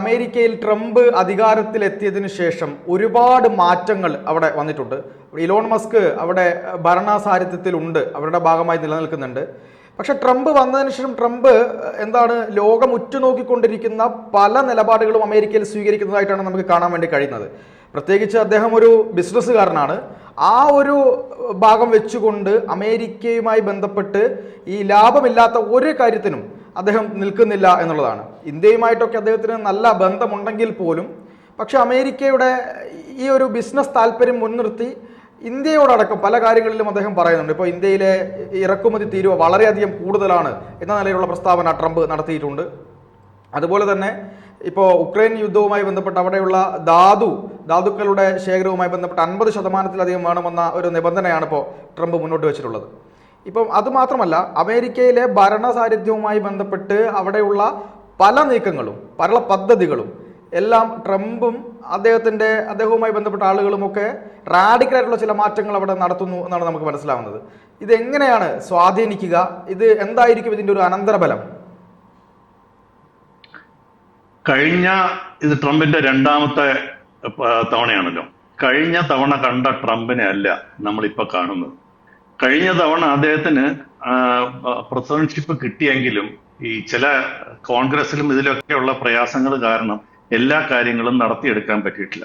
അമേരിക്കയിൽ ട്രംപ് അധികാരത്തിലെത്തിയതിനു ശേഷം ഒരുപാട് മാറ്റങ്ങൾ അവിടെ വന്നിട്ടുണ്ട്. ഇലോൺ മസ്ക് അവിടെ ഭരണസാരഥ്യത്തിലുണ്ട്, അവരുടെ ഭാഗമായി നിലനിൽക്കുന്നുണ്ട്. പക്ഷെ ട്രംപ് വന്നതിന് ശേഷം ട്രംപ് ലോകം ഉറ്റുനോക്കിക്കൊണ്ടിരിക്കുന്ന പല നിലപാടുകളും അമേരിക്കയിൽ സ്വീകരിക്കുന്നതായിട്ടാണ് നമുക്ക് കാണാൻ വേണ്ടി കഴിയുന്നത്. പ്രത്യേകിച്ച് അദ്ദേഹം ഒരു ബിസിനസ്സുകാരനാണ്. ആ ഒരു ഭാഗം വെച്ചുകൊണ്ട് അമേരിക്കയുമായി ബന്ധപ്പെട്ട് ഈ ലാഭമില്ലാത്ത ഒരു കാര്യത്തിനും അദ്ദേഹം നിൽക്കുന്നില്ല എന്നുള്ളതാണ്. ഇന്ത്യയുമായിട്ടൊക്കെ അദ്ദേഹത്തിന് നല്ല ബന്ധമുണ്ടെങ്കിൽ പോലും പക്ഷെ അമേരിക്കയുടെ ഈ ഒരു ബിസിനസ് താല്പര്യം മുൻനിർത്തി ഇന്ത്യയോടടക്കം പല കാര്യങ്ങളിലും അദ്ദേഹം പറയുന്നുണ്ട്. ഇപ്പോൾ ഇന്ത്യയിലെ ഇറക്കുമതി തീരുവ വളരെയധികം കൂടുതലാണ് എന്ന നിലയിലുള്ള പ്രസ്താവന ട്രംപ് നടത്തിയിട്ടുണ്ട്. അതുപോലെ തന്നെ ഇപ്പോൾ ഉക്രൈൻ യുദ്ധവുമായി ബന്ധപ്പെട്ട് അവിടെയുള്ള ധാതുക്കളുടെ ശേഖരവുമായി ബന്ധപ്പെട്ട് 50% വേണമെന്ന ഒരു നിബന്ധനയാണ് ഇപ്പോൾ ട്രംപ് മുന്നോട്ട് വെച്ചിട്ടുള്ളത്. ഇപ്പം അതുമാത്രമല്ല, അമേരിക്കയിലെ ഭരണസാരഥ്യവുമായി ബന്ധപ്പെട്ട് അവിടെയുള്ള പല നീക്കങ്ങളും പല പദ്ധതികളും എല്ലാം ട്രംപും അദ്ദേഹവുമായി ബന്ധപ്പെട്ട ആളുകളുമൊക്കെ റാഡിക്കലായിട്ടുള്ള ചില മാറ്റങ്ങൾ അവിടെ നടത്തുന്നു എന്നാണ് നമുക്ക് മനസ്സിലാവുന്നത്. ഇതെങ്ങനെയാണ് സ്വാധീനിക്കുക? ഇത് എന്തായിരിക്കും ഇതിൻ്റെ ഒരു അനന്തരഫലം? ഇത് ട്രംപിന്റെ രണ്ടാമത്തെ തവണയാണല്ലോ. കഴിഞ്ഞ തവണ കണ്ട ട്രംപിനെ അല്ല നമ്മളിപ്പോ കാണുന്നത്. കഴിഞ്ഞ തവണ അദ്ദേഹത്തിന് പ്രസിഡന്റ്ഷിപ്പ് കിട്ടിയെങ്കിലും ഈ ചില കോൺഗ്രസിലും ഇതിലൊക്കെയുള്ള പ്രയാസങ്ങൾ കാരണം എല്ലാ കാര്യങ്ങളും നടത്തിയെടുക്കാൻ പറ്റിയിട്ടില്ല.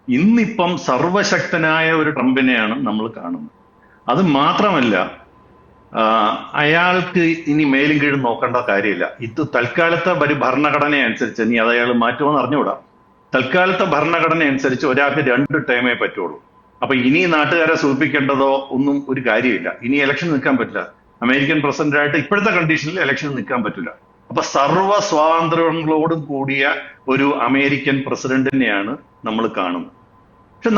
ഇന്നിപ്പം സർവശക്തനായ ഒരു ട്രംപിനെയാണ് നമ്മൾ കാണുന്നത്. അത് മാത്രമല്ല, അയാൾക്ക് ഇനി മേലും കീഴും നോക്കേണ്ട കാര്യമില്ല. ഇത് തൽക്കാലത്തെ ഭരണഘടന അനുസരിച്ച് ഇനി അത് അയാൾ മാറ്റുമെന്ന് അറിഞ്ഞുകൂടാ. തൽക്കാലത്തെ ഭരണഘടന അനുസരിച്ച് ഒരാൾക്ക് 2 ടേമേ പറ്റുള്ളൂ. അപ്പൊ ഇനി നാട്ടുകാരെ സൂചിപ്പിക്കേണ്ടതോ ഒന്നും ഒരു കാര്യമില്ല. ഇനി ഇലക്ഷൻ നിൽക്കാൻ പറ്റില്ല. അമേരിക്കൻ പ്രസിഡന്റായിട്ട് ഇപ്പോഴത്തെ കണ്ടീഷനിൽ ഇലക്ഷൻ നിൽക്കാൻ പറ്റില്ല. അപ്പൊ സർവ്വ സ്വാതന്ത്ര്യങ്ങളോടും കൂടിയ ഒരു അമേരിക്കൻ പ്രസിഡന്റിനെയാണ് നമ്മൾ കാണുന്നത്. പക്ഷെ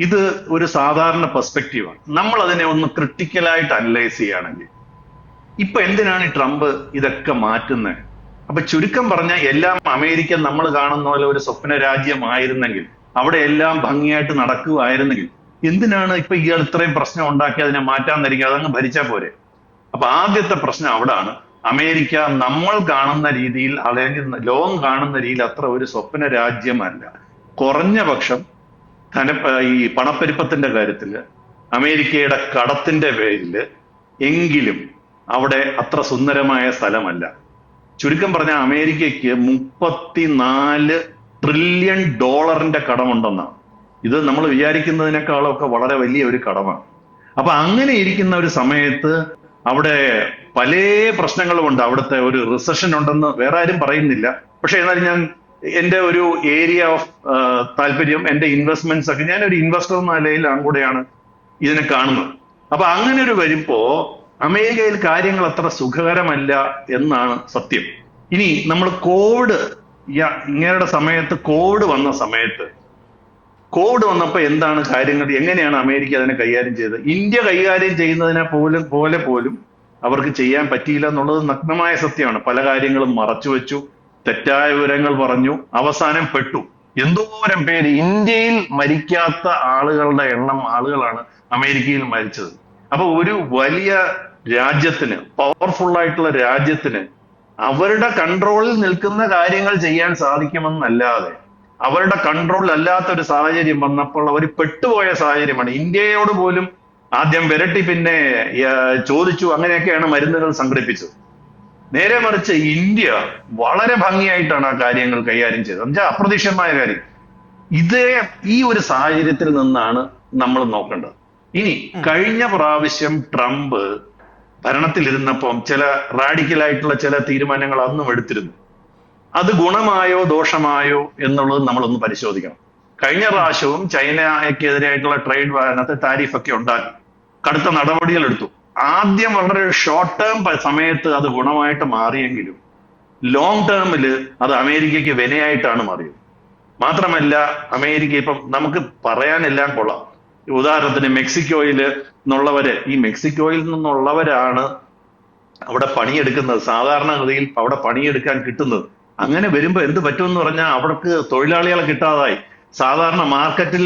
ഇത് ഒരു സാധാരണ പെർസ്പെക്റ്റീവാണ്. നമ്മൾ അതിനെ ഒന്ന് ക്രിട്ടിക്കലായിട്ട് അനലൈസ് ചെയ്യുകയാണെങ്കിൽ ഇപ്പൊ എന്തിനാണ് ഈ ട്രംപ് ഇതൊക്കെ മാറ്റുന്നത്? അപ്പൊ ചുരുക്കം പറഞ്ഞാൽ എല്ലാം അമേരിക്ക നമ്മൾ കാണുന്ന പോലെ ഒരു സ്വപ്ന രാജ്യമായിരുന്നെങ്കിൽ, അവിടെ എല്ലാം ഭംഗിയായിട്ട് നടക്കുകയായിരുന്നെങ്കിൽ എന്തിനാണ് ഇപ്പൊ ഇയാൾ ഇത്രയും പ്രശ്നം ഉണ്ടാക്കി അതിനെ മാറ്റാന്നിരിക്കുക? അതങ്ങ് ഭരിച്ചാൽ പോരെ. അപ്പൊ ആദ്യത്തെ പ്രശ്നം അവിടാണ്. അമേരിക്ക നമ്മൾ കാണുന്ന രീതിയിൽ അല്ലെങ്കിൽ ലോകം കാണുന്ന രീതിയിൽ അത്ര ഒരു സ്വപ്ന രാജ്യമല്ല. കുറഞ്ഞ പക്ഷം ഈ പണപ്പെരുപ്പത്തിന്റെ കാര്യത്തില്, അമേരിക്കയുടെ കടത്തിന്റെ പേരില് എങ്കിലും അവിടെ അത്ര സുന്ദരമായ സ്ഥലമല്ല. ചുരുക്കം പറഞ്ഞാൽ അമേരിക്കയ്ക്ക് $34 ട്രില്യൺ കടമുണ്ടെന്നാണ്. ഇത് നമ്മൾ വിചാരിക്കുന്നതിനേക്കാളൊക്കെ വളരെ വലിയ ഒരു കടമാണ്. അപ്പൊ അങ്ങനെ ഇരിക്കുന്ന ഒരു സമയത്ത് അവിടെ പല പ്രശ്നങ്ങളുമുണ്ട്. അവിടുത്തെ ഒരു റിസഷൻ ഉണ്ടെന്ന് വേറെ ആരും പറയുന്നില്ല. പക്ഷെ എന്നാലും ഞാൻ എന്റെ ഒരു ഏരിയ ഓഫ് താല്പര്യം, എന്റെ ഇൻവെസ്റ്റ്മെന്റ്സ് ഒക്കെ, ഞാനൊരു ഇൻവെസ്റ്റർ എന്ന നിലയിലാണ് കൂടെയാണ് ഇതിനെ കാണുന്നത്. അപ്പൊ അങ്ങനെ ഒരു വരുമ്പോ അമേരിക്കയിൽ കാര്യങ്ങൾ അത്ര സുഖകരമല്ല എന്നാണ് സത്യം. ഇനി നമ്മൾ ഇങ്ങനെയുടെ സമയത്ത് കോവിഡ് വന്നപ്പോ എന്താണ് കാര്യങ്ങൾ, എങ്ങനെയാണ് അമേരിക്ക അതിനെ കൈകാര്യം ചെയ്തത്? ഇന്ത്യ കൈകാര്യം ചെയ്യുന്നതിനെ പോലും അവർക്ക് ചെയ്യാൻ പറ്റിയില്ല എന്നുള്ളത് നഗ്നമായ സത്യമാണ്. പല കാര്യങ്ങളും മറച്ചുവെച്ചു, തെറ്റായ വിവരങ്ങൾ പറഞ്ഞു, അവസാനം പെട്ടു. എന്തോരം പേര്, ഇന്ത്യയിൽ മരിക്കാത്ത ആളുകളാണ് അമേരിക്കയിൽ മരിച്ചത്. അപ്പൊ ഒരു വലിയ രാജ്യത്തിന്, പവർഫുൾ ആയിട്ടുള്ള രാജ്യത്തിന് അവരുടെ കൺട്രോളിൽ നിൽക്കുന്ന കാര്യങ്ങൾ ചെയ്യാൻ സാധിക്കുമെന്നല്ലാതെ അവരുടെ കൺട്രോളിൽ അല്ലാത്ത ഒരു സാഹചര്യം വന്നപ്പോൾ അവർ പെട്ടുപോയ സാഹചര്യമാണ്. ഇന്ത്യയോട് പോലും ആദ്യം വിരട്ടി, പിന്നെ ചോദിച്ചു, അങ്ങനെയൊക്കെയാണ് മരുന്നുകൾ സംഘടിപ്പിച്ചത്. നേരെ മറിച്ച് ഇന്ത്യ വളരെ ഭംഗിയായിട്ടാണ് ആ കാര്യങ്ങൾ കൈകാര്യം ചെയ്തത്. എന്നുവെച്ചാൽ അപ്രതീക്ഷിതമായ കാര്യം. ഈ ഒരു സാഹചര്യത്തിൽ നിന്നാണ് നമ്മൾ നോക്കേണ്ടത്. ഇനി കഴിഞ്ഞ പ്രാവശ്യം ട്രംപ് ഭരണത്തിലിരുന്നപ്പം ചില റാഡിക്കലായിട്ടുള്ള ചില തീരുമാനങ്ങൾ അന്നും എടുത്തിരുന്നു. അത് ഗുണമായോ ദോഷമായോ എന്നുള്ളത് നമ്മളൊന്ന് പരിശോധിക്കണം. കഴിഞ്ഞ പ്രാവശ്യവും ചൈനയ്ക്കെതിരായിട്ടുള്ള ട്രേഡ് വാറിനകത്ത് താരിഫൊക്കെ ഉണ്ടാക്കി, കടുത്ത നടപടികൾ എടുത്തു. ആദ്യം വളരെ ഷോർട്ട് ടേം സമയത്ത് അത് ഗുണമായിട്ട് മാറിയെങ്കിലും ലോങ് ടേമില് അത് അമേരിക്കയ്ക്ക് വിനയായിട്ടാണ് മാറിയത്. മാത്രമല്ല, അമേരിക്ക ഇപ്പം നമുക്ക് പറയാനെല്ലാം കൊള്ളാം. ഉദാഹരണത്തിന് മെക്സിക്കോയിൽ നിന്നുള്ളവരാണ് അവിടെ പണിയെടുക്കുന്നത്. സാധാരണഗതിയിൽ അവിടെ പണിയെടുക്കാൻ കിട്ടുന്നത്. അങ്ങനെ വരുമ്പോ എന്ത് പറ്റുമെന്ന് പറഞ്ഞാൽ അവർക്ക് തൊഴിലാളികളെ കിട്ടാതായി. സാധാരണ മാർക്കറ്റിൽ,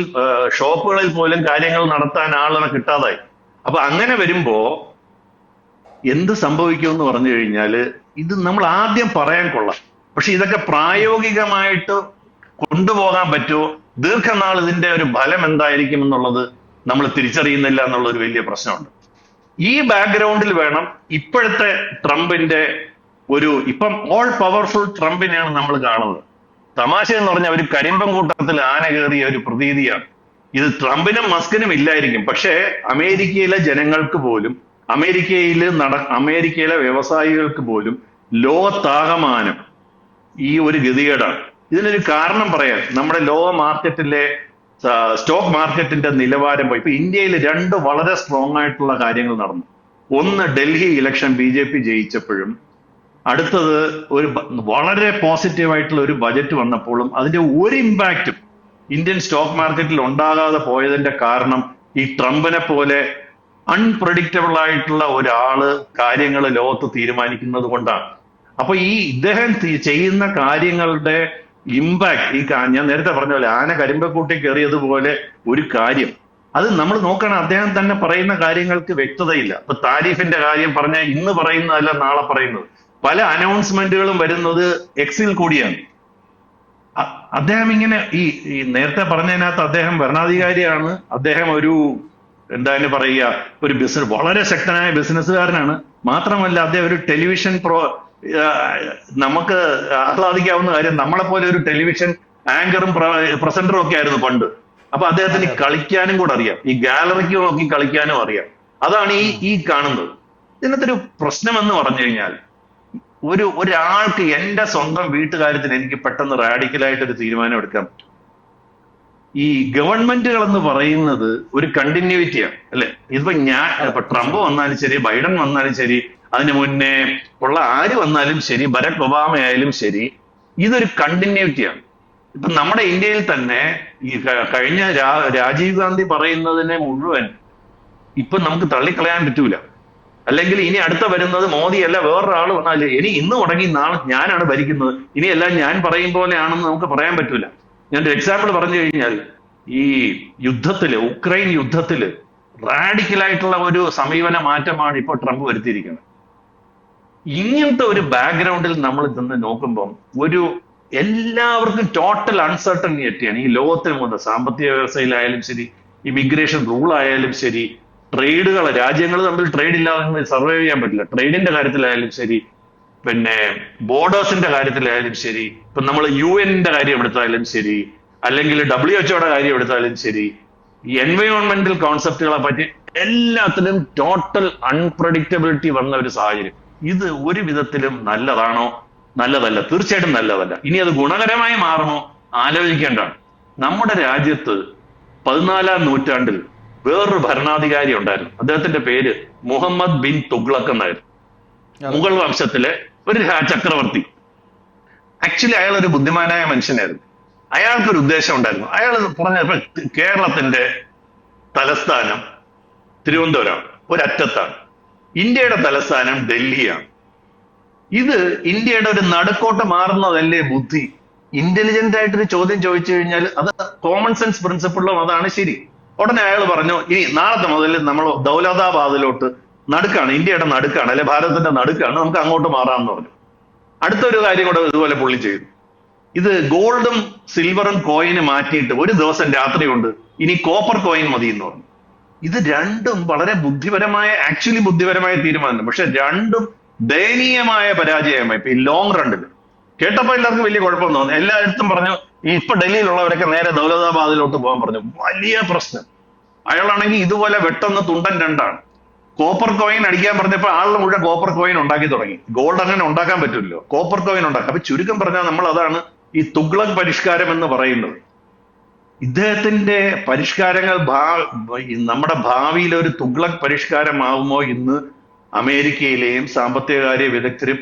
ഷോപ്പുകളിൽ പോലും കാര്യങ്ങൾ നടത്താൻ ആളുകളെ കിട്ടാതായി. അപ്പൊ അങ്ങനെ വരുമ്പോ എന്ത് സംഭവിക്കുമെന്ന് പറഞ്ഞു കഴിഞ്ഞാല് ഇത് നമ്മൾ ആദ്യം പറയാൻ കൊള്ളാം. പക്ഷെ ഇതൊക്കെ പ്രായോഗികമായിട്ട് കൊണ്ടുപോകാൻ പറ്റുമോ, ദീർഘനാൾ ഇതിന്റെ ഒരു ഫലം എന്തായിരിക്കും എന്നുള്ളത് നമ്മൾ തിരിച്ചറിയുന്നില്ല എന്നുള്ള ഒരു വലിയ പ്രശ്നമുണ്ട്. ഈ ബാക്ക്ഗ്രൗണ്ടിൽ വേണം ഇപ്പോഴത്തെ ട്രംപിന്റെ ഇപ്പം ഓൾ പവർഫുൾ ട്രംപിനെയാണ് നമ്മൾ കാണുന്നത്. തമാശ എന്ന് പറഞ്ഞാൽ ഒരു കരിമ്പൻ കൂട്ടത്തിൽ ആന കയറിയ ഒരു പ്രതീതിയാണ് ഇത്. ട്രംപിനും മസ്കിനും ഇല്ലായിരിക്കും, പക്ഷേ അമേരിക്കയിലെ ജനങ്ങൾക്ക് പോലും, അമേരിക്കയിലെ വ്യവസായികൾക്ക് പോലും ലോകത്താകമാനം ഈ ഒരു ഗതികേടാണ്. ഇതിനൊരു കാരണം പറയാൻ, നമ്മുടെ ലോക മാർക്കറ്റിലെ സ്റ്റോക്ക് മാർക്കറ്റിന്റെ നിലവാരം പോയി. ഇപ്പൊ ഇന്ത്യയിൽ രണ്ട് വളരെ സ്ട്രോങ് ആയിട്ടുള്ള കാര്യങ്ങൾ നടന്നു. ഒന്ന്, ഡൽഹി ഇലക്ഷൻ BJP ജയിച്ചപ്പോഴും, അടുത്തത് വളരെ പോസിറ്റീവ് ആയിട്ടുള്ള ഒരു ബജറ്റ് വന്നപ്പോഴും അതിന്റെ ഒരു ഇമ്പാക്റ്റും ഇന്ത്യൻ സ്റ്റോക്ക് മാർക്കറ്റിൽ ഉണ്ടാകാതെ പോയതിന്റെ കാരണം ഈ ട്രംപിനെ പോലെ അൺപ്രഡിക്റ്റബിൾ ആയിട്ടുള്ള ഒരാള് കാര്യങ്ങൾ ലോകത്ത് തീരുമാനിക്കുന്നത് കൊണ്ടാണ്. അപ്പൊ ഇദ്ദേഹം ചെയ്യുന്ന കാര്യങ്ങളുടെ ഇമ്പാക്ട്, ഞാൻ നേരത്തെ പറഞ്ഞ പോലെ ആന കരിമ്പക്കൂട്ടി കയറിയതുപോലെ ഒരു കാര്യം, അത് നമ്മൾ നോക്കണം. അദ്ദേഹം തന്നെ പറയുന്ന കാര്യങ്ങൾക്ക് വ്യക്തതയില്ല. ഇപ്പൊ താരിഫിന്റെ കാര്യം പറഞ്ഞാൽ ഇന്ന് പറയുന്നതല്ല നാളെ പറയുന്നത്. പല അനൗൺസ്മെന്റുകളും വരുന്നത് എക്സിൽ കൂടിയാണ്. അദ്ദേഹം ഇങ്ങനെ ഈ നേരത്തെ പറഞ്ഞതിനകത്ത് അദ്ദേഹം ഭരണാധികാരിയാണ്, അദ്ദേഹം എന്താണ് പറയുക, ഒരു വളരെ ശക്തനായ ബിസിനസ്സുകാരനാണ്. മാത്രമല്ല അദ്ദേഹം ഒരു ടെലിവിഷൻ നമുക്ക് ആഹ്ലാദിക്കാവുന്ന കാര്യം, നമ്മളെപ്പോലെ ഒരു ടെലിവിഷൻ ആങ്കറും പ്രസന്ററും ഒക്കെ ആയിരുന്നു പണ്ട്. അപ്പൊ അദ്ദേഹത്തിന് കളിക്കാനും കൂടെ അറിയാം, ഈ ഗാലറിക്ക് നോക്കി കളിക്കാനും അറിയാം. അതാണ് ഈ കാണുന്നത്. ഇതിനകത്തൊരു പ്രശ്നമെന്ന് പറഞ്ഞു കഴിഞ്ഞാൽ, ഒരാൾക്ക് എന്റെ സ്വന്തം വീട്ടുകാര്യത്തിന് എനിക്ക് പെട്ടെന്ന് റാഡിക്കലായിട്ടൊരു തീരുമാനം എടുക്കാൻ പറ്റും. ഈ ഗവൺമെന്റുകൾ എന്ന് പറയുന്നത് ഒരു കണ്ടിന്യൂറ്റിയാണ്, അല്ലെ? ഇപ്പൊ ട്രംപ് വന്നാലും ശരി, ബൈഡൻ വന്നാലും ശരി, അതിന് മുന്നേ ഉള്ള ആര് വന്നാലും ശരി, ബരാക് ഒബാമ ആയാലും ശരി, ഇതൊരു കണ്ടിന്യൂറ്റിയാണ്. ഇപ്പൊ നമ്മുടെ ഇന്ത്യയിൽ തന്നെ ഈ കഴിഞ്ഞ രാജീവ് ഗാന്ധി പറയുന്നതിനെ മുഴുവൻ ഇപ്പൊ നമുക്ക് തള്ളിക്കളയാൻ പറ്റൂല. അല്ലെങ്കിൽ ഇനി അടുത്ത വരുന്നത് മോദിയല്ല വേറൊരാൾ വന്നാല്, ഇന്ന് തുടങ്ങി നാളെ ഞാനാണ് ഭരിക്കുന്നത്, ഇനിയെല്ലാം ഞാൻ പറയും പോലെയാണെന്ന് നമുക്ക് പറയാൻ പറ്റൂല. ഞാനൊരു എക്സാമ്പിൾ പറഞ്ഞു കഴിഞ്ഞാൽ, ഈ ഉക്രൈൻ യുദ്ധത്തില് റാഡിക്കലായിട്ടുള്ള ഒരു സമീപന മാറ്റമാണ് ഇപ്പോൾ ട്രംപ് വരുത്തിയിരിക്കുന്നത്. ഇങ്ങനത്തെ ഒരു ബാക്ക്ഗ്രൗണ്ടിൽ നമ്മൾ നിന്ന് നോക്കുമ്പം എല്ലാവർക്കും ടോട്ടൽ അൺസർട്ടനിറ്റിയാണ് ഈ ലോകത്തിന് മുതൽ. സാമ്പത്തിക വ്യവസ്ഥയിലായാലും ശരി, ഇമിഗ്രേഷൻ റൂൾ ആയാലും ശരി, രാജ്യങ്ങൾ തമ്മിൽ ട്രേഡ് ഇല്ലാതെ സർവൈവ് ചെയ്യാൻ പറ്റില്ല. ട്രേഡിന്റെ കാര്യത്തിലായാലും ശരി, പിന്നെ ബോർഡേഴ്സിന്റെ കാര്യത്തിലായാലും ശരി, ഇപ്പൊ നമ്മൾ UN-ന്റെ കാര്യം എടുത്താലും ശരി, അല്ലെങ്കിൽ WHO-യുടെ കാര്യം എടുത്താലും ശരി, ഈ എൻവയോൺമെന്റൽ കോൺസെപ്റ്റുകളെ പറ്റി എല്ലാത്തിനും ടോട്ടൽ അൺപ്രഡിക്റ്റബിലിറ്റി വന്ന ഒരു സാഹചര്യം. ഇത് ഒരു വിധത്തിലും നല്ലതാണോ? നല്ലതല്ല, തീർച്ചയായിട്ടും നല്ലതല്ല. ഇനി അത് ഗുണകരമായി മാറുമോ ആലോചിക്കേണ്ടതാണ്. നമ്മുടെ രാജ്യത്ത് 14-ാം നൂറ്റാണ്ടിൽ വേറൊരു ഭരണാധികാരി ഉണ്ടായിരുന്നു. അദ്ദേഹത്തിന്റെ പേര് മുഹമ്മദ് ബിൻ തുഗ്ലക് എന്നായിരുന്നു. മുഗൾ വംശത്തിലെ ഒരു ചക്രവർത്തി. ആക്ച്വലി അയാൾ ഒരു ബുദ്ധിമാനായ മനുഷ്യനായിരുന്നു. അയാൾക്കൊരു ഉദ്ദേശം ഉണ്ടായിരുന്നു. അയാൾ പറഞ്ഞപ്പോ കേരളത്തിന്റെ തലസ്ഥാനം തിരുവനന്തപുരമാണ്, ഒരറ്റത്താണ്. ഇന്ത്യയുടെ തലസ്ഥാനം ഡൽഹിയാണ്. ഇത് ഇന്ത്യയുടെ ഒരു നടുക്കോട്ട് മാറുന്നതല്ലേ ബുദ്ധി? ഇന്റലിജന്റ് ആയിട്ടൊരു ചോദ്യം ചോദിച്ചു കഴിഞ്ഞാൽ അത് കോമൺ സെൻസ് പ്രിൻസിപ്പിളും അതാണ് ശരി. ഉടനെ അയാൾ പറഞ്ഞു, ഇനി നാളത്തെ മുതൽ നമ്മൾ ദൗലതാബാദിലോട്ട്, നടുക്കാണ്, ഇന്ത്യയുടെ നടുക്കാണ്, അല്ലെ ഭാരതത്തിന്റെ നടുക്കാണ്, നമുക്ക് അങ്ങോട്ട് മാറാമെന്ന് പറഞ്ഞു. അടുത്തൊരു കാര്യം കൂടെ ഇതുപോലെ പുള്ളി ചെയ്തു. ഇത് ഗോൾഡും സിൽവറും കോയിന് മാറ്റിയിട്ട് ഒരു ദിവസം രാത്രി കൊണ്ട് ഇനി കോപ്പർ കോയിൻ മതി എന്ന് പറഞ്ഞു. ഇത് രണ്ടും വളരെ ആക്ച്വലി ബുദ്ധിപരമായ തീരുമാനം. പക്ഷെ രണ്ടും ദയനീയമായ പരാജയമായി ഇപ്പൊ ഈ ലോങ് റണ്ണിൽ. കേട്ടപ്പോ എല്ലാവർക്കും വലിയ കുഴപ്പം തോന്നി. എല്ലായിടത്തും പറഞ്ഞു ഇപ്പൊ ഡൽഹിയിലുള്ളവരൊക്കെ നേരെ ദൗലതാബാദിലോട്ട് പോകാൻ പറഞ്ഞു. വലിയ പ്രശ്നം. അയാളാണെങ്കിൽ ഇതുപോലെ വെട്ടൊന്ന് തുണ്ടൻ രണ്ടാണ്. കോപ്പർ കോയിൻ അടിക്കാൻ പറഞ്ഞപ്പോ ആളുടെ മുഴുവൻ കോപ്പർ കോയിൻ ഉണ്ടാക്കി തുടങ്ങി. ഗോൾഡ് അങ്ങനെ ഉണ്ടാക്കാൻ പറ്റില്ലല്ലോ, കോപ്പർ കോയിൻ ഉണ്ടാക്കാം. അപ്പൊ ചുരുക്കം പറഞ്ഞാൽ നമ്മൾ അതാണ് ഈ തുഗ്ലക് പരിഷ്കാരം എന്ന് പറയുന്നത്. ഇദ്ദേഹത്തിന്റെ പരിഷ്കാരങ്ങൾ നമ്മുടെ ഭാവിയിൽ ഒരു തുഗ്ലക് പരിഷ്കാരമാവുമോ ഇന്ന് അമേരിക്കയിലെയും സാമ്പത്തികകാര്യ വിദഗ്ധരും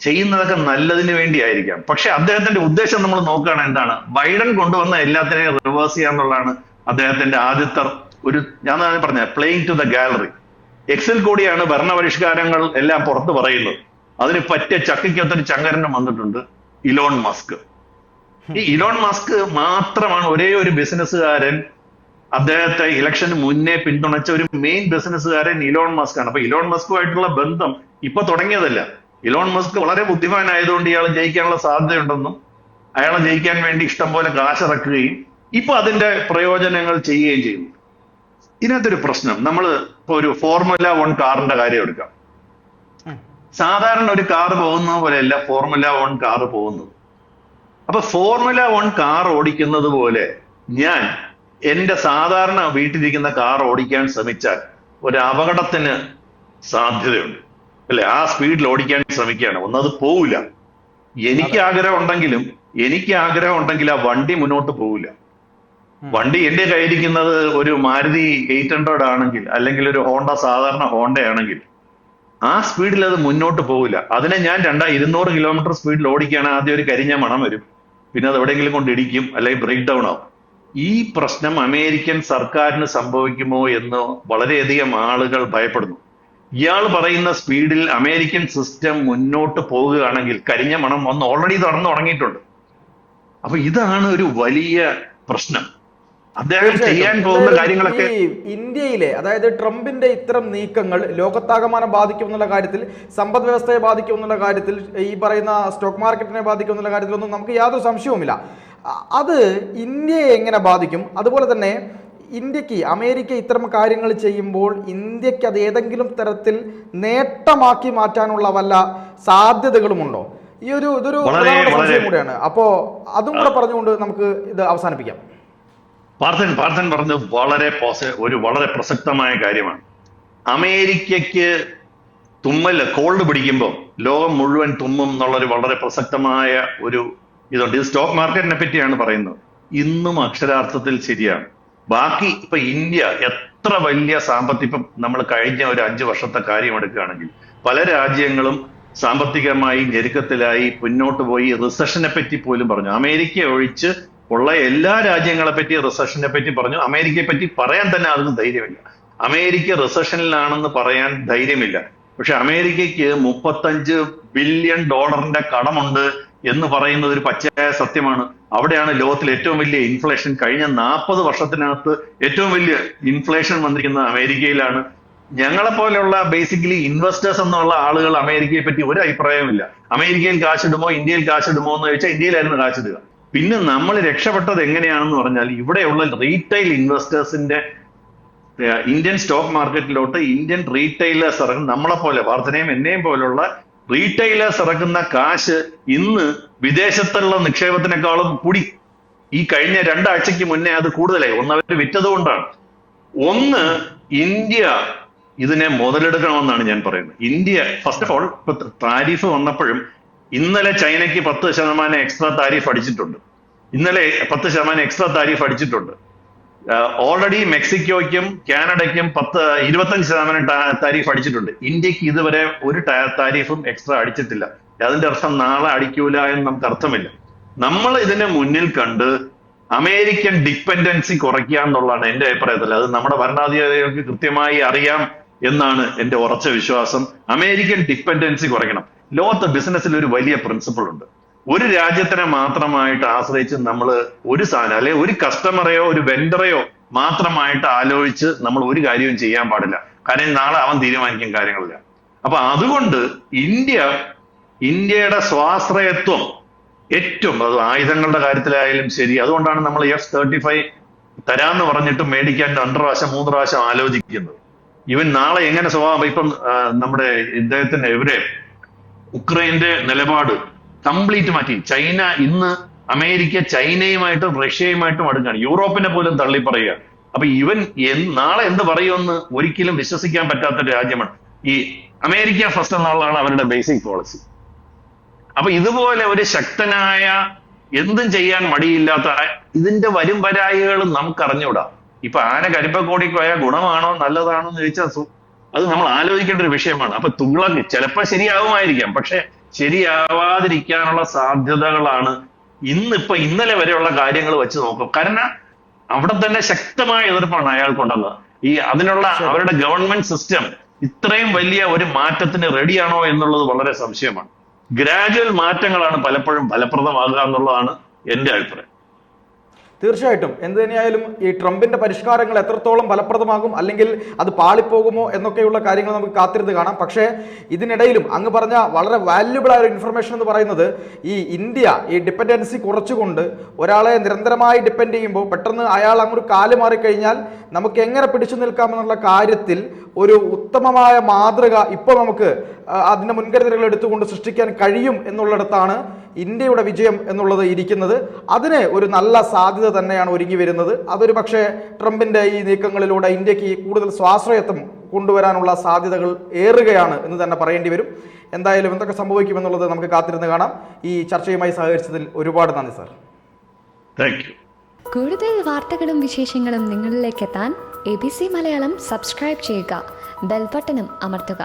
ചെയ്യുന്നതൊക്കെ നല്ലതിന് വേണ്ടിയായിരിക്കാം. പക്ഷെ അദ്ദേഹത്തിന്റെ ഉദ്ദേശം നമ്മൾ നോക്കുകയാണ് എന്താണ്? ബൈഡൻ കൊണ്ടുവന്ന എല്ലാത്തിനെയും റിവേഴ്സ് ചെയ്യാന്നുള്ളതാണ് അദ്ദേഹത്തിന്റെ ആദ്യത്തെ ഞാൻ പറഞ്ഞ പ്ലേയിങ് ടു ദ ഗാലറി. എക്സിൽ കൂടിയാണ് ഭരണപരിഷ്കാരങ്ങൾ എല്ലാം പുറത്ത് പറയുന്നത്. അതിന് പറ്റിയ ചക്കിക്കൊത്തൊരു ചങ്കരനും വന്നിട്ടുണ്ട്, ഇലോൺ മസ്ക്. ഈ ഇലോൺ മസ്ക് മാത്രമാണ് ഒരേ ഒരു ബിസിനസ്സുകാരൻ, അദ്ദേഹത്തെ ഇലക്ഷന് മുന്നേ പിന്തുണച്ച ഒരു മെയിൻ ബിസിനസ്സുകാരൻ ഇലോൺ മസ്ക് ആണ്. അപ്പൊ ഇലോൺ മസ്കുമായിട്ടുള്ള ബന്ധം ഇപ്പൊ തുടങ്ങിയതല്ല. ഇലോൺ മസ്ക് വളരെ ബുദ്ധിമാനായതുകൊണ്ട് ഇയാൾ ജയിക്കാനുള്ള സാധ്യതയുണ്ടെന്നും അയാളെ ജയിക്കാൻ വേണ്ടി ഇഷ്ടം പോലെ കാശിറക്കുകയും ഇപ്പൊ അതിന്റെ പ്രയോജനങ്ങൾ ചെയ്യുകയും ചെയ്യുന്നു. ഇതിനകത്തൊരു പ്രശ്നം, നമ്മൾ ഇപ്പൊ ഒരു ഫോർമുല 1 കാറിന്റെ കാര്യം എടുക്കാം. സാധാരണ ഒരു കാർ പോകുന്നത് പോലെയല്ല ഫോർമുല 1 കാർ പോകുന്നത്. അപ്പൊ ഫോർമുല 1 കാർ ഓടിക്കുന്നത് പോലെ ഞാൻ എന്റെ സാധാരണ വീട്ടിലിരിക്കുന്ന കാർ ഓടിക്കാൻ ശ്രമിച്ചാൽ ഒരു അപകടത്തിന് സാധ്യതയുണ്ട് അല്ലെ? ആ സ്പീഡിൽ ഓടിക്കാൻ ശ്രമിക്കുകയാണ്, ഒന്നത് പോവില്ല. എനിക്ക് ആഗ്രഹം ഉണ്ടെങ്കിൽ ആ വണ്ടി മുന്നോട്ട് പോവില്ല. വണ്ടി എന്റെ കയ്യിരിക്കുന്നത് ഒരു മാരുതി 800 ആണെങ്കിൽ, അല്ലെങ്കിൽ ഒരു ഹോണ്ട, സാധാരണ ഹോണ്ട ആണെങ്കിൽ ആ സ്പീഡിൽ അത് മുന്നോട്ട് പോകില്ല. അതിനെ ഞാൻ 200 കിലോമീറ്റർ സ്പീഡിൽ ഓടിക്കുകയാണെങ്കിൽ ആദ്യം ഒരു കരിഞ്ഞ മണം വരും, പിന്നെ അത് എവിടെയെങ്കിലും കൊണ്ട് ഇടിക്കും, അല്ലെങ്കിൽ ബ്രേക്ക് ഡൗൺ ആവും. ഈ പ്രശ്നം അമേരിക്കൻ സർക്കാരിന് സംഭവിക്കുമോ എന്ന് വളരെയധികം ആളുകൾ ഭയപ്പെടുന്നു. ഇയാൾ പറയുന്ന സ്പീഡിൽ അമേരിക്കൻ സിസ്റ്റം മുന്നോട്ട് പോകുകയാണെങ്കിൽ കരിഞ്ഞ മണം വന്ന് ഓൾറെഡി നടന്നു തുടങ്ങിയിട്ടുണ്ട്. അപ്പൊ ഇതാണ് ഒരു വലിയ പ്രശ്നം. അദ്ദേഹം ചെയ്യാൻ പോകുന്ന കാര്യങ്ങളൊക്കെ ഇന്ത്യയിലെ, അതായത് ട്രംപിന്റെ ഇത്തരം നീക്കങ്ങൾ ലോകത്താകമാനം ബാധിക്കും എന്നുള്ള കാര്യത്തിൽ, സമ്പദ് വ്യവസ്ഥയെ ബാധിക്കും എന്നുള്ള കാര്യത്തിൽ, ഈ പറയുന്ന സ്റ്റോക്ക് മാർക്കറ്റിനെ ബാധിക്കും എന്നുള്ള കാര്യത്തിലൊന്നും നമുക്ക് യാതൊരു സംശയവുമില്ല. അത് ഇന്ത്യയെ എങ്ങനെ ബാധിക്കും? അതുപോലെ തന്നെ ഇന്ത്യക്ക്, അമേരിക്ക ഇത്തരം കാര്യങ്ങൾ ചെയ്യുമ്പോൾ ഇന്ത്യക്ക് അത് ഏതെങ്കിലും തരത്തിൽ നേട്ടമാക്കി മാറ്റാനുള്ള വല്ല സാധ്യതകളുമുണ്ടോ? ഇതൊരു സംശയം കൂടെയാണ്. അപ്പോ അതും കൂടെ പറഞ്ഞുകൊണ്ട് നമുക്ക് ഇത് അവസാനിപ്പിക്കാം. പാർത്ഥൻ പറഞ്ഞത് വളരെ പ്രസക്തമായ കാര്യമാണ്. അമേരിക്കയ്ക്ക് കോൾഡ് പിടിക്കുമ്പോൾ ലോകം മുഴുവൻ തുമ്മും എന്നുള്ളൊരു വളരെ പ്രസക്തമായ ഒരു ഇതുണ്ട്. ഇത് സ്റ്റോക്ക് മാർക്കറ്റിനെ പറ്റിയാണ് പറയുന്നത്. ഇന്നും അക്ഷരാർത്ഥത്തിൽ ശരിയാണ്. ബാക്കി ഇപ്പൊ ഇന്ത്യ എത്ര വലിയ ഇപ്പം നമ്മൾ കഴിഞ്ഞ ഒരു 5 വർഷത്തെ കാര്യം എടുക്കുകയാണെങ്കിൽ പല രാജ്യങ്ങളും സാമ്പത്തികമായി ഞെരുക്കത്തിലായി മുന്നോട്ട് പോയി. റിസഷനെ പറ്റി പോലും പറഞ്ഞു. അമേരിക്ക ഒഴിച്ച് ഉള്ള എല്ലാ രാജ്യങ്ങളെ പറ്റി റിസഷനെ പറ്റി പറഞ്ഞു. അമേരിക്കയെ പറ്റി പറയാൻ തന്നെ അതിന് ധൈര്യമില്ല. അമേരിക്ക റിസഷനിലാണെന്ന് പറയാൻ ധൈര്യമില്ല. പക്ഷെ അമേരിക്കയ്ക്ക് $35 ബില്യൺ കടമുണ്ട് എന്ന് പറയുന്നത് ഒരു പച്ചയായ സത്യമാണ്. അവിടെയാണ് ലോകത്തിൽ ഏറ്റവും വലിയ ഇൻഫ്ലേഷൻ. കഴിഞ്ഞ 40 വർഷത്തിനകത്ത് ഏറ്റവും വലിയ ഇൻഫ്ലേഷൻ വന്നിരിക്കുന്നത് അമേരിക്കയിലാണ്. ഞങ്ങളെപ്പോലെയുള്ള ബേസിക്കലി ഇൻവെസ്റ്റേഴ്സ് എന്നുള്ള ആളുകൾ അമേരിക്കയെ പറ്റി ഒരു അഭിപ്രായമില്ല. അമേരിക്കയിൽ കാശിടുമോ ഇന്ത്യയിൽ കാശിടുമോ എന്ന് ചോദിച്ചാൽ ഇന്ത്യയിലായിരുന്നു കാശിടുക. പിന്നെ നമ്മൾ രക്ഷപ്പെട്ടത് എങ്ങനെയാണെന്ന് പറഞ്ഞാൽ ഇവിടെയുള്ള റീറ്റെയിൽ ഇൻവെസ്റ്റേഴ്സിന്റെ ഇന്ത്യൻ സ്റ്റോക്ക് മാർക്കറ്റിലോട്ട് ഇന്ത്യൻ റീറ്റെയിലേഴ്സ് ഇറങ്ങും. നമ്മളെപ്പോലെ വർധനയും എന്നെയും പോലുള്ള റീറ്റെയിലേഴ്സ് ഇറക്കുന്ന കാശ് ഇന്ന് വിദേശത്തുള്ള നിക്ഷേപത്തിനേക്കാളും കൂടി. ഈ കഴിഞ്ഞ 2 ആഴ്ചയ്ക്ക് മുന്നേ അത് കൂടുതലായി. അവർ വിറ്റത് കൊണ്ടാണ്. ഇന്ത്യ ഇതിനെ മുതലെടുക്കണമെന്നാണ് ഞാൻ പറയുന്നത്. ഇന്ത്യ ഫസ്റ്റ് ഓഫ് ഓൾ ഇപ്പൊ താരിഫ് വന്നപ്പോഴും ഇന്നലെ ചൈനയ്ക്ക് 10% എക്സ്ട്രാ താരിഫ് അടിച്ചിട്ടുണ്ട്. ഇന്നലെ 10% എക്സ്ട്രാ താരിഫ് അടിച്ചിട്ടുണ്ട്. ഓൾറെഡി മെക്സിക്കോയ്ക്കും കാനഡയ്ക്കും 25% താരിഫ് അടിച്ചിട്ടുണ്ട്. ഇന്ത്യക്ക് ഇതുവരെ ഒരു താരിഫും എക്സ്ട്രാ അടിച്ചിട്ടില്ല. അതിന്റെ അർത്ഥം നാളെ അടിക്കൂല എന്ന് നമുക്ക് അർത്ഥമില്ല. നമ്മൾ ഇതിനെ മുന്നിൽ കണ്ട് അമേരിക്കൻ ഡിപ്പെൻഡൻസി കുറയ്ക്കുക എന്നുള്ളതാണ് എന്റെ അഭിപ്രായത്തിൽ. അത് നമ്മുടെ ഭരണാധികാരികൾക്ക് കൃത്യമായി അറിയാം എന്നാണ് എന്റെ ഉറച്ച വിശ്വാസം. അമേരിക്കൻ ഡിപ്പെൻഡൻസി കുറയ്ക്കണം. ലോകത്തെ ബിസിനസ്സിൽ ഒരു വലിയ പ്രിൻസിപ്പിൾ ഉണ്ട്. ഒരു രാജ്യത്തിനെ മാത്രമായിട്ട് ആശ്രയിച്ച് നമ്മൾ ഒരു സാധനം അല്ലെ ഒരു കസ്റ്റമറെയോ ഒരു വെണ്ടറെയോ മാത്രമായിട്ട് ആലോചിച്ച് നമ്മൾ ഒരു കാര്യവും ചെയ്യാൻ പാടില്ല. കാരണം നാളെ അവൻ തീരുമാനിക്കും കാര്യങ്ങളില്ല. അപ്പൊ അതുകൊണ്ട് ഇന്ത്യയുടെ സ്വാശ്രയത്വം ഏറ്റവും, അത് ആയുധങ്ങളുടെ കാര്യത്തിലായാലും ശരി. അതുകൊണ്ടാണ് നമ്മൾ F-35 തരാന്ന് പറഞ്ഞിട്ട് മേടിക്കാൻ 2 പ്രാവശ്യം 3 പ്രാവശ്യം ആലോചിക്കുന്നത്. ഇവൻ നാളെ എങ്ങനെ സ്വഭാവം. ഇപ്പം നമ്മുടെ ഇദ്ദേഹത്തിന്റെ ഉക്രൈന്റെ നിലപാട് കംപ്ലീറ്റ് മാറ്റി. ചൈന ഇന്ന് അമേരിക്ക ചൈനയുമായിട്ടും റഷ്യയുമായിട്ടും അടുക്കാണ്. യൂറോപ്പിനെ പോലും തള്ളി പറയുക. അപ്പൊ ഇവൻ നാളെ എന്ത് പറയുമെന്ന് ഒരിക്കലും വിശ്വസിക്കാൻ പറ്റാത്ത രാജ്യമാണ് ഈ അമേരിക്ക ഫസ്റ്റ് എന്നുള്ളതാണ് അവരുടെ ബേസിക് പോളിസി. അപ്പൊ ഇതുപോലെ ഒരു ശക്തനായ, എന്തും ചെയ്യാൻ മടിയില്ലാത്ത ഇതിന്റെ വരും വരായികൾ നമുക്ക് അറിഞ്ഞുകൂടാ. ഇപ്പൊ ആന കരിപ്പക്കോടിക്ക് പോയാൽ ഗുണമാണോ നല്ലതാണോ എന്ന് ചോദിച്ചാൽ അത് നമ്മൾ ആലോചിക്കേണ്ട ഒരു വിഷയമാണ്. അപ്പൊ തുഗ്ലക്ക് ചിലപ്പോൾ ശരിയാവുമായിരിക്കാം, പക്ഷെ ശരിയാവാതിരിക്കാനുള്ള സാധ്യതകളാണ് ഇന്നലെ വരെയുള്ള കാര്യങ്ങൾ വെച്ച് നോക്കും. കാരണം അവിടെ തന്നെ ശക്തമായ എതിർപ്പാണ് അയാൾക്കുണ്ടെന്ന്. അതിനുള്ള അവരുടെ ഗവൺമെന്റ് സിസ്റ്റം ഇത്രയും വലിയ ഒരു മാറ്റത്തിന് റെഡിയാണോ എന്നുള്ളത് വളരെ സംശയമാണ്. ഗ്രാജുവൽ മാറ്റങ്ങളാണ് പലപ്പോഴും ഫലപ്രദമാകുക എന്നുള്ളതാണ് എന്റെ അഭിപ്രായം. തീർച്ചയായിട്ടും എന്ത് തന്നെയായാലും ഈ ട്രംപിന്റെ പരിഷ്കാരങ്ങൾ എത്രത്തോളം ഫലപ്രദമാകും അല്ലെങ്കിൽ അത് പാളിപ്പോകുമോ എന്നൊക്കെയുള്ള കാര്യങ്ങൾ നമുക്ക് കാത്തിരുന്ന് കാണാം. പക്ഷേ ഇതിനിടയിലും അങ്ങ് പറഞ്ഞ വളരെ വാല്യുബിൾ ആയ ഒരു ഇൻഫർമേഷൻ എന്ന് പറയുന്നത് ഈ ഇന്ത്യ ഈ ഡിപ്പെൻഡൻസി കുറച്ചുകൊണ്ട് ഒരാളെ നിരന്തരമായി ഡിപ്പെൻഡ് ചെയ്യുമ്പോൾ പെട്ടെന്ന് അയാൾ അങ്ങൊരു കാല് മാറിക്കഴിഞ്ഞാൽ നമുക്ക് എങ്ങനെ പിടിച്ചു നിൽക്കാമെന്നുള്ള കാര്യത്തിൽ ഒരു ഉത്തമമായ മാതൃക ഇപ്പോൾ നമുക്ക് അതിൻ്റെ മുൻകരുതലുകൾ എടുത്തുകൊണ്ട് സൃഷ്ടിക്കാൻ കഴിയും എന്നുള്ളിടത്താണ് ഇന്ത്യയുടെ വിജയം എന്നുള്ളത് ഇരിക്കുന്നത്. അതിന് ഒരു നല്ല സാധ്യത തന്നെയാണ് ഒരുങ്ങി വരുന്നത്. അതൊരു പക്ഷേ ട്രംപിൻ്റെ ഈ നീക്കങ്ങളിലൂടെ ഇന്ത്യക്ക് കൂടുതൽ സ്വാശ്രയത്വം കൊണ്ടുവരാനുള്ള സാധ്യതകൾ ഏറുകയാണ് എന്ന് തന്നെ പറയേണ്ടി വരും. എന്തായാലും എന്തൊക്കെ സംഭവിക്കുമെന്നുള്ളത് നമുക്ക് കാത്തിരുന്ന് കാണാം. ഈ ചർച്ചയുമായി സഹകരിച്ചതിൽ ഒരുപാട് നന്ദി സാർ. Thank you. കൂടുതൽ വാർത്തകളും വിശേഷങ്ങളും നിങ്ങളിലേക്ക് എത്താൻ ABC മലയാളം സബ്സ്ക്രൈബ് ചെയ്യുക, ബെൽ ബട്ടണും അമർത്തുക.